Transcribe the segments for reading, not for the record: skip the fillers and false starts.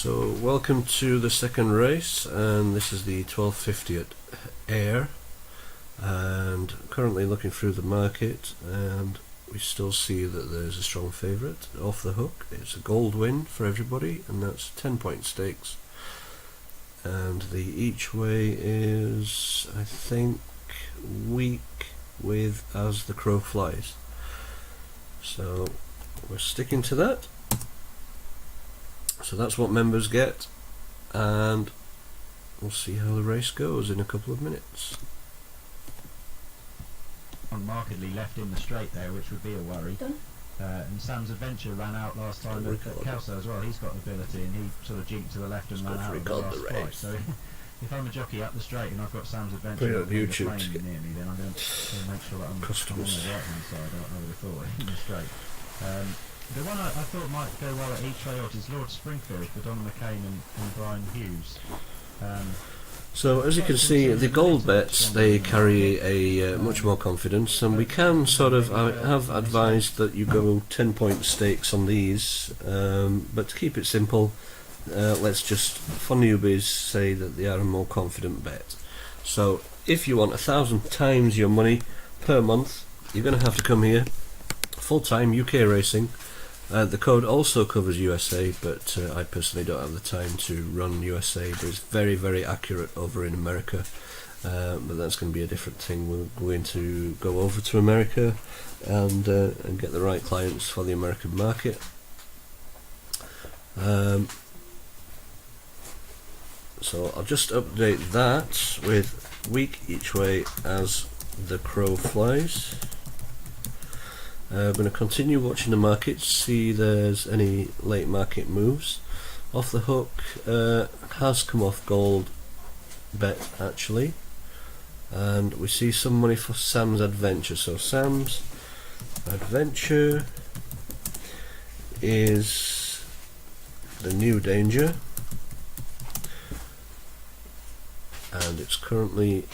So welcome to the second race, and this is the 1250 at Ayr, and currently looking through the market, and we still see that there's a strong favourite off the hook. It's a gold win for everybody, and that's 10-point stakes, and the each way is, I think, weak with As the Crow Flies, so we're sticking to that. So that's what members get, and we'll see how the race goes in a couple of minutes. Markedly left in the straight there, which would be a worry. And Sam's Adventure ran out last time at Kelso as well. He's got ability, and he sort of jinked to the left and ran out of the last flight. So if I'm a jockey up the straight and I've got Sam's Adventure on YouTube near me, then I'm going to make sure that I'm on the right hand side. I would have thought in the straight. The one I thought might go well at each way out is Lord Springfield for Don McCain and Brian Hughes. So as you can see, the gold bets, they carry a much more confidence, and we can sort of, I have advised that you go 10-point stakes on these, but to keep it simple, let's just, for newbies, say that they are a more confident bet. So if you want 1,000 times your money per month, you're going to have to come here, full-time UK racing. The code also covers USA, but I personally don't have the time to run USA, but it's very, very accurate over in America. But that's going to be a different thing. We're going to go over to America and get the right clients for the American market. So I'll just update that with week each way as the crow flies. I'm going to continue watching the markets, see if there's any late market moves. Off the hook has come off gold bet actually, and we see some money for Sam's Adventure. So Sam's Adventure is the new danger, and it's currently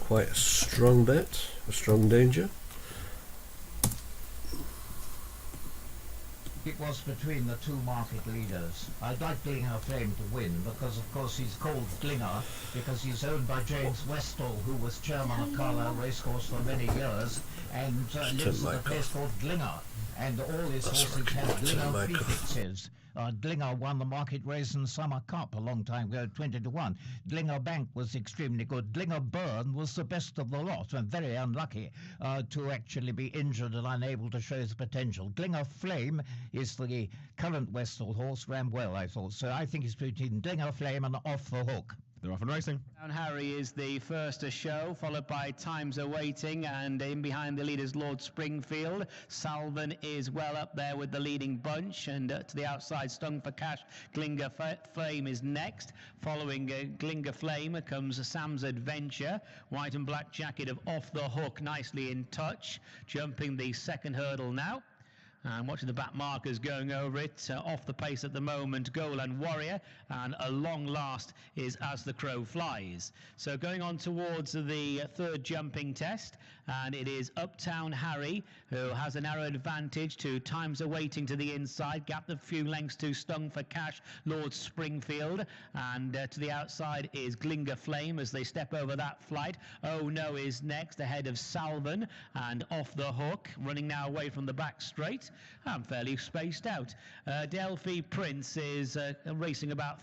quite a strong bet, a strong danger. It was between the two market leaders. I'd like Glinger Flame to win because, of course, he's called Glinger because he's owned by James Westall, who was chairman of Carlisle Racecourse for many years and lives at a place called Glinger. And all his horses have Glinger prefixes. Glinger won the market race in Summer Cup a long time ago, 20-1. Glinger Bank was extremely good. Glinger Burn was the best of the lot and very unlucky to actually be injured and unable to show his potential. Glinger Flame is the current Westall horse, ran well, I thought. So I think it's between Glinger Flame and Off the Hook. They're off and racing. Harry is the first to show, followed by Times Are Waiting, and in behind the leaders Lord Springfield. Salvan is well up there with the leading bunch, and to the outside Stung for Cash, Glinger Flame is next. Following Glinger Flame comes Sam's Adventure. White and black jacket of Off the Hook, nicely in touch, jumping the second hurdle now. And watching the back markers going over it, off the pace at the moment, Goal and Warrior, and a long last is As the Crow Flies. So going on towards the third jumping test, and it is Uptown Harry, who has a narrow advantage to Times Are Waiting to the inside, gapped a few lengths to Stung for Cash, Lord Springfield, and to the outside is Glinger Flame as they step over that flight. Oh No is next, ahead of Salvan, and Off the Hook, running now away from the back straight. I'm fairly spaced out. Delphi Prince is racing about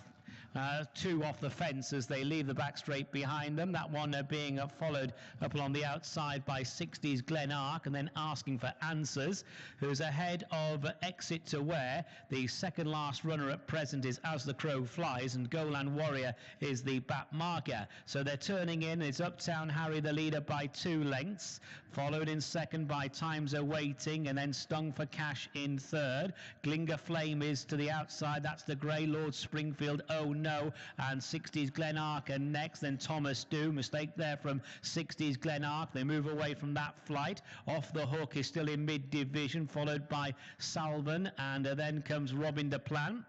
two off the fence as they leave the back straight behind them. That one being followed up along the outside by 60s Glen Ark, and then Asking for Answers, who's ahead of Exit to Wear. The second last runner at present is As the Crow Flies, and Golan Warrior is the back marker. So they're turning in. It's Uptown Harry the leader by 2 lengths, followed in second by Times Are Waiting, and then Stung for Cash in third. Glinger Flame is to the outside. That's the grey. Lord Springfield, Oh No, and 60s Glen Ark are next. Then Thomas Do, mistake there from 60s Glen Ark. They move away from that flight. Off the Hook is still in mid-division, followed by Salvan, and then comes Robin de Plan.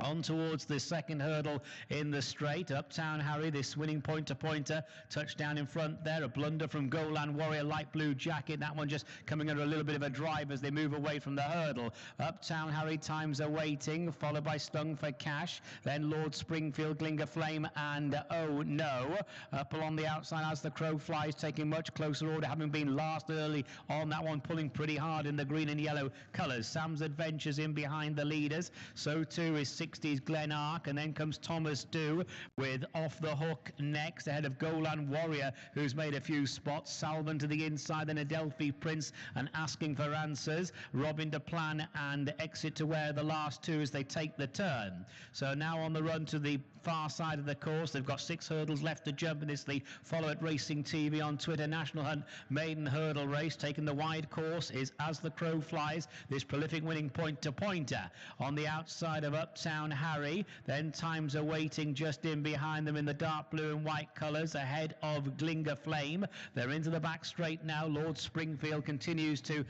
On towards the second hurdle in the straight. Uptown Harry, this winning point-to-pointer, touchdown in front there. A blunder from Golan Warrior, light blue jacket. That one just coming under a little bit of a drive as they move away from the hurdle. Uptown Harry, times are waiting, followed by Stung for Cash. Then Lord Springfield, Glinger Flame, and Oh No. Up along the outside as the crow flies, taking much closer order, having been last early on that one, pulling pretty hard in the green and yellow colours. Sam's Adventures in behind the leaders. So too is 60s Glen Ark, and then comes Thomas Dew with Off the Hook next, ahead of Golan Warrior, who's made a few spots. Salvan to the inside, then Adelphi Prince and Asking for Answers. Robin de Plan and Exit to Where, the last two as they take the turn. So now on the run to the far side of the course. They've got 6 hurdles left to jump in this. The Follow It Racing TV on Twitter National Hunt Maiden Hurdle Race. Taking the wide course is As the Crow Flies, this prolific winning point-to-pointer. On the outside of Uptown Harry, then Times Are Waiting just in behind them in the dark blue and white colours, ahead of Glinger Flame. They're into the back straight now. Lord Springfield continues to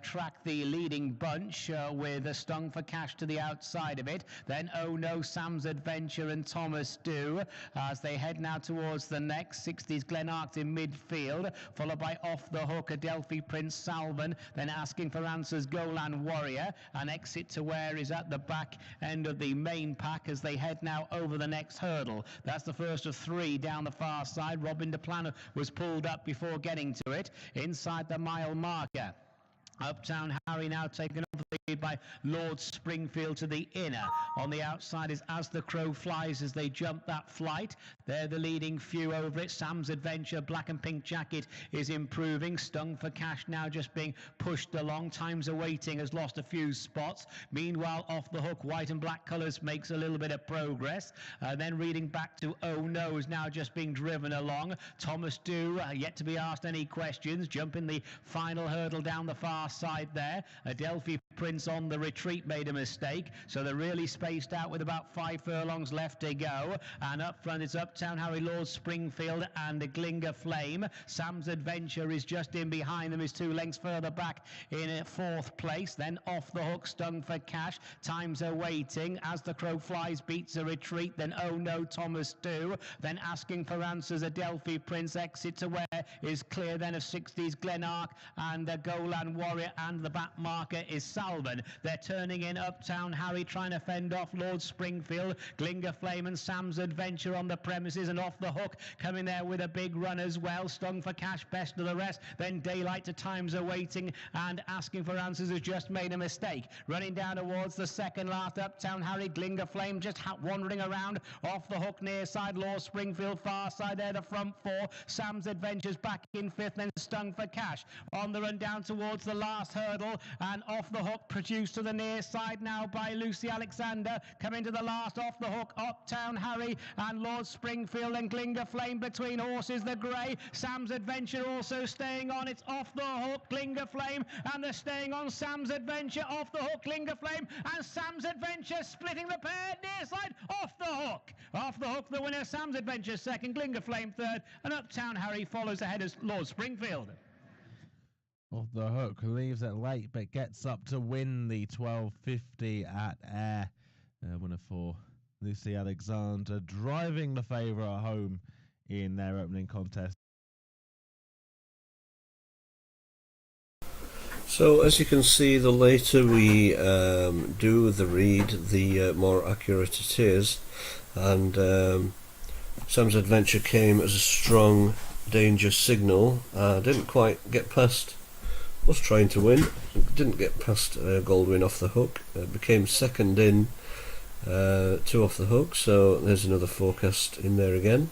track the leading bunch with a Stung for Cash to the outside of it. Then Oh No, Sam's Adventure and Thomas Dew as they head now towards the next. 60s Glen Ark in midfield, followed by Off the Hook, Adelphi Prince, Salvan, then Asking for Answers, Golan Warrior, and Exit to Where is at the back end of the main pack as they head now over the next hurdle. That's the first of 3 down the far side. Robin de Plan was pulled up before getting to it inside the mile marker. Uptown Harry now taken over the lead by Lord Springfield to the inner. On the outside is As the Crow Flies as they jump that flight. They're the leading few over it. Sam's Adventure, black and pink jacket, is improving. Stung for Cash now just being pushed along. Times Are Waiting has lost a few spots. Meanwhile, Off the Hook, white and black colours makes a little bit of progress. Then reading back to Oh No is now just being driven along. Thomas Dew, yet to be asked any questions, jumping the final hurdle down the far side there. Adelphi Prince on the retreat made a mistake, so they're really spaced out with about 5 furlongs left to go. And up front it's Uptown Harry, Lord Springfield and a Glinger Flame. Sam's Adventure is just in behind them, is 2 lengths further back in 4th place. Then Off the Hook, Stung for Cash. Times Are Waiting. As the Crow Flies beats a retreat. Then Oh No, Thomas Dew. Then Asking for Answers, Adelphi Prince. Exit to Where is clear then of 60s Glen Ark and Golan Warrior, and the back marker is Salvan. They're turning in Uptown Harry, trying to fend off Lord Springfield, Glinger Flame and Sam's Adventure on the premises, and Off the Hook coming there with a big run as well. Stung for Cash best of the rest. Then Daylight to Times Are Waiting, and Asking for Answers has just made a mistake. Running down towards the second last, Uptown Harry, Glinger Flame just wandering around. Off the Hook near side, Lord Springfield far side there, the front 4. Sam's Adventures back in 5th, then Stung for Cash on the run down towards the last hurdle, and Off the Hook produced to the near side now by Lucy Alexander. Coming to the last, Off the Hook, Uptown Harry and Lord Springfield and Glinger Flame between horses. The grey, Sam's Adventure also staying on. It's Off the Hook, Glinger Flame, and they're staying on. Sam's Adventure, Off the Hook, Glinger Flame, and Sam's Adventure splitting the pair near side. Off the Hook. Off the Hook, the winner. Sam's Adventure second, Glinger Flame third, and Uptown Harry follows ahead as Lord Springfield. Off the Hook leaves it late but gets up to win the 12.50 at Ayr. Winner for Lucy Alexander, driving the favourite home in their opening contest. So as you can see, the later we do the read, the more accurate it is. And Sam's Adventure came as a strong danger signal. Didn't quite get past, was trying to win, didn't get past Goldwyn Off the Hook. Became second in to Off the Hook, so there's another forecast in there again.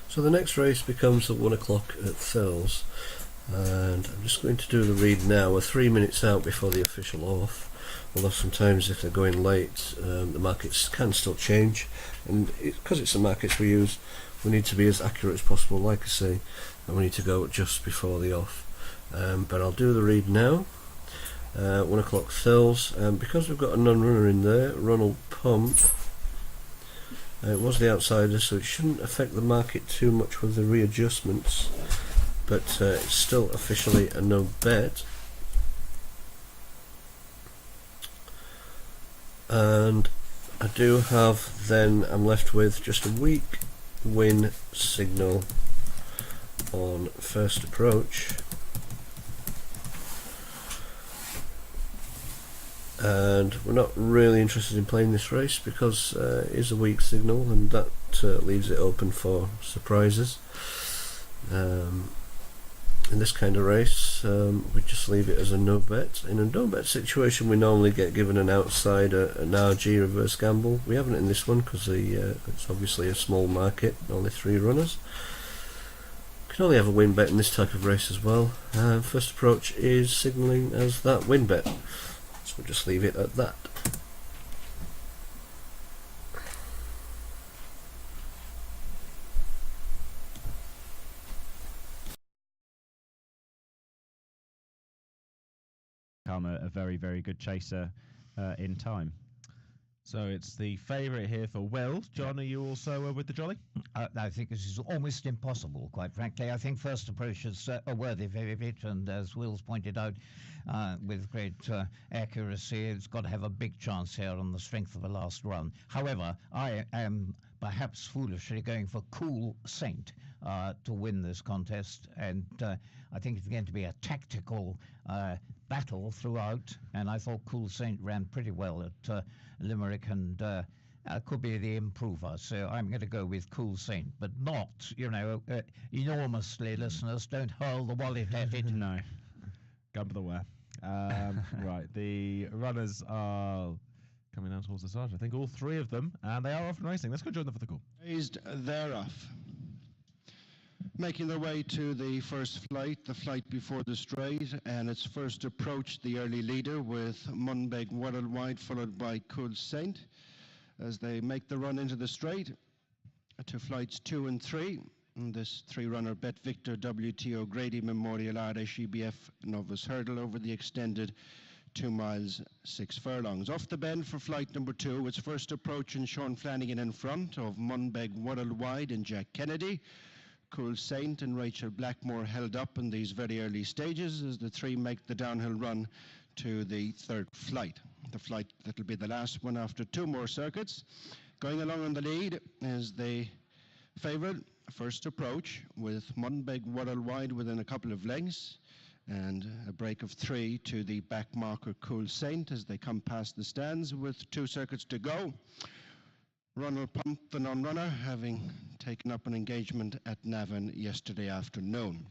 So the next race becomes at 1 o'clock at Thurles, and I'm just going to do the read now. We're 3 minutes out before the official off, although sometimes if they're going late the markets can still change, and because it's the markets we use, we need to be as accurate as possible, like I say, and we need to go just before the off. But I'll do the read now. 1 o'clock Thurles, and because we've got a non-runner in there, Ronald Pump, it was the outsider, so it shouldn't affect the market too much with the readjustments, but it's still officially a no bet. And I do have, then I'm left with just a weak win signal on first approach, and we're not really interested in playing this race because it is a weak signal, and that leaves it open for surprises. In this kind of race, we just leave it as a no bet. In a no bet situation, we normally get given an outside, an RG reverse gamble. We haven't in this one because it's obviously a small market, only 3 runners. Can only have a win bet in this type of race as well. First approach is signalling as that win bet, so we'll just leave it at that. A very, very good chaser in time. So it's the favourite here for Will. John, are you also with the Jolly? I think this is almost impossible, quite frankly. I think first approach is a worthy favourite, and as Will's pointed out, with great accuracy, it's got to have a big chance here on the strength of the last run. However, I am perhaps foolishly going for Cool Saint to win this contest, and I think it's going to be a tactical battle throughout, and I thought Cool Saint ran pretty well at Limerick, and could be the improver, so I'm going to go with Cool Saint, but not, enormously, listeners. Don't hurl the wallet at it. No. Gun to the ware. Right, the runners are coming down towards the start. I think all 3 of them, and they are off and racing. Let's go join them for the call. Raised thereof. Making their way to the first flight, the flight before the straight, and its first approach, the early leader with Munbeg Worldwide, followed by Cool Saint, as they make the run into the straight to flights 2 and 3. And this 3-runner Bet Victor WTO Grady Memorial Irish EBF Novice Hurdle over the extended 2 miles 6 furlongs. Off the bend for flight number 2, its first approach, and Sean Flanagan in front of Munbeg Worldwide and Jack Kennedy. Cool Saint and Rachel Blackmore held up in these very early stages as the 3 make the downhill run to the 3rd flight. The flight that'll be the last one after 2 more circuits. Going along on the lead is the favourite first approach, with Munbeg Worldwide within a couple of lengths, and a break of 3 to the back marker Cool Saint as they come past the stands with 2 circuits to go. Ronald Pump, the non-runner, having taken up an engagement at Navan yesterday afternoon.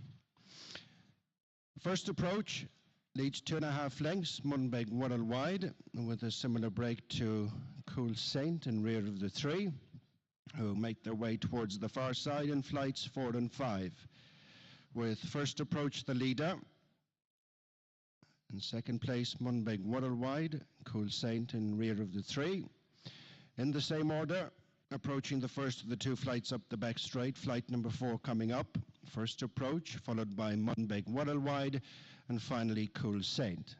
First approach leads 2.5 lengths, Munbeg Worldwide, with a similar break to Cool Saint in rear of the 3, who make their way towards the far side in flights 4 and 5. With first approach the leader. In second place, Munbeg Worldwide, Cool Saint in rear of the 3. In the same order, approaching the first of the 2 flights up the back straight, flight number 4 coming up. First approach, followed by Munbeg Worldwide, and finally Cool Saint.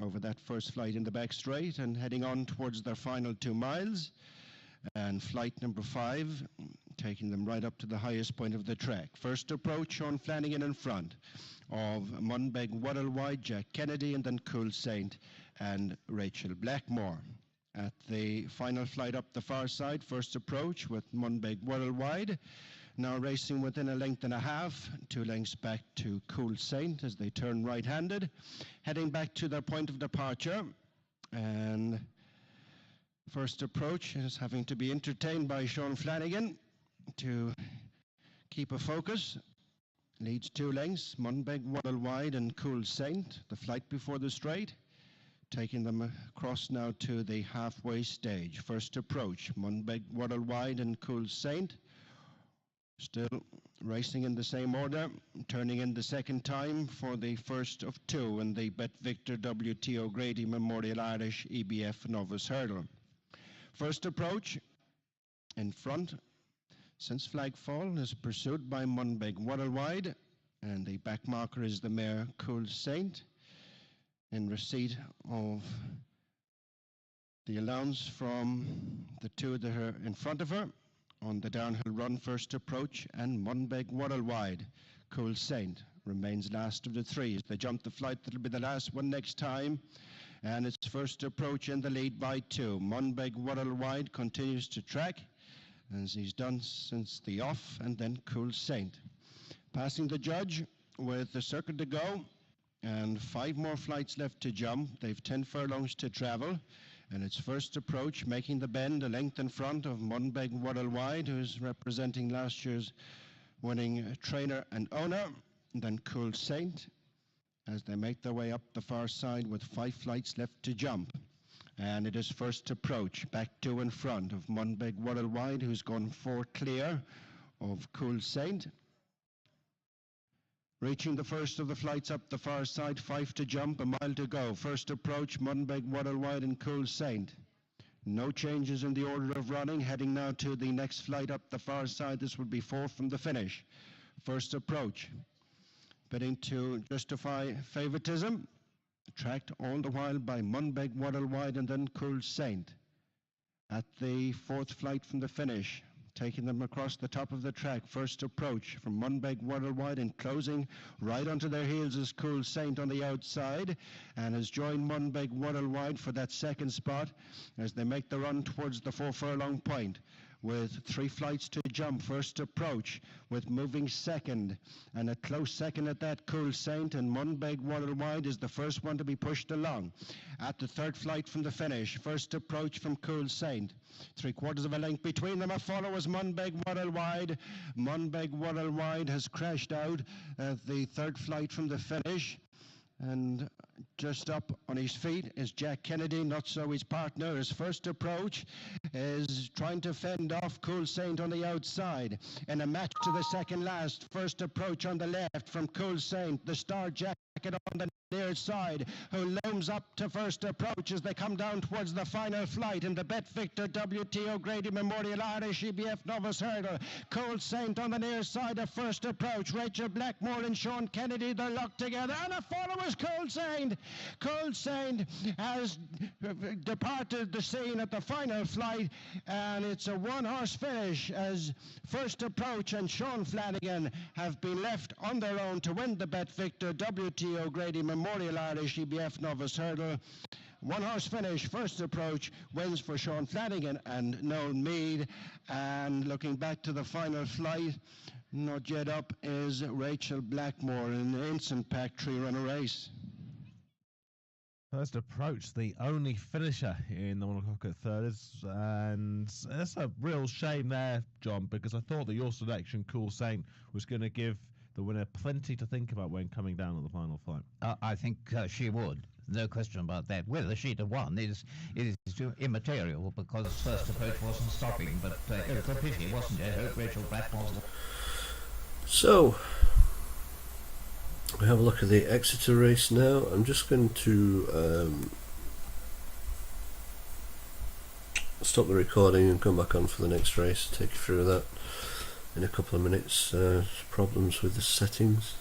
Over that first flight in the back straight and heading on towards their final 2 miles. And flight number 5, taking them right up to the highest point of the track. First approach, Sean Flanagan in front of Munbeg Worldwide, Jack Kennedy, and then Cool Saint and Rachel Blackmore. At the final flight up the far side, first approach with Munbeg Worldwide, now racing within a length and a half, 2 lengths back to Cool Saint as they turn right-handed, heading back to their point of departure. And first approach is having to be entertained by Sean Flanagan to keep a focus. Leads 2 lengths, Munbeg Worldwide and Cool Saint, the flight before the straight. Taking them across now to the halfway stage. First approach, Munbeg Worldwide and Cool Saint. Still racing in the same order, turning in the second time for the first of two in the vid2 WT O'Grady Memorial Irish EBF Novice Hurdle. First approach in front since flagfall is pursued by Munbeg Waddlewide, and the back marker is the mare Cool Saint, in receipt of the allowance from the two that are in front of her on the downhill run. First approach, and Munbeg Waddlewide. Cool Saint remains last of the three. As they jump the flight, that'll be the last one next time, and it's first approach in the lead by two. Munbeg Waddlewide continues to track, as he's done since the off, and then Cool Saint. Passing the judge with a circuit to go and 5 more flights left to jump. They've 10 furlongs to travel, and it's first approach, making the bend a length in front of Munbeg Waddlewide, who's representing last year's winning trainer and owner, and then Cool Saint, as they make their way up the far side with 5 flights left to jump. And it is first approach, back 2 in front of Munbeg Waddlewide, who's gone 4 clear of Cool Saint. Reaching the first of the flights up the far side, 5 to jump, a mile to go. First approach, Munbeg Waddlewide and Cool Saint. No changes in the order of running, heading now to the next flight up the far side. This would be 4 from the finish. First approach, bidding to justify favoritism, tracked all the while by Munbeg Waddlewide and then Cool Saint. At the 4th flight from the finish, taking them across the top of the track. First approach from Munbeg Waddlewide, and closing right onto their heels is Cool Saint on the outside, and has joined Munbeg Waddlewide for that second spot as they make the run towards the 4 furlong point. With 3 flights to jump, first approach with moving second, and a close second at that, Cool Saint, and Munbeg Waddlewide is the first one to be pushed along. At the 3rd flight from the finish, first approach from Cool Saint. 3/4 of a length between them. A follow is Munbeg Waddlewide. Munbeg Waddlewide has crashed out at the 3rd flight from the finish. And just up on his feet is Jack Kennedy, not so his partner. His first approach is trying to fend off Cool Saint on the outside. In a match to the second last, first approach on the left from Cool Saint, the star jacket on the near side, who looms up to first approach as they come down towards the final flight in the vid2 WT O'Grady Memorial Irish EBF Novice Hurdle. Cool Saint on the near side of first approach. Rachel Blackmore and Sean Kennedy, they're locked together, and a follow is Cool Saint. Cool Saint has departed the scene at the final flight, and it's a 1-horse finish as first approach and Sean Flanagan have been left on their own to win the vid2 WT O'Grady Memorial Irish EBF Novice Hurdle. 1-horse finish, first approach, wins for Sean Flanagan and Noel Meade. And looking back to the final flight, not yet up is Rachel Blackmore in the instant pack 3-runner race. First approach, the only finisher in the 1 o'clock at thirds, and that's a real shame there, John, because I thought that your selection, Cool Saint, was going to give the winner plenty to think about when coming down at the final flight. I think she would. No question about that. Whether she'd have won is immaterial, because first approach wasn't stopping, but it was a pity, wasn't it? I hope Rachel Blackmore's... So, we have a look at the Exeter race now. I'm just going to stop the recording and come back on for the next race, take you through that in a couple of minutes. Problems with the settings.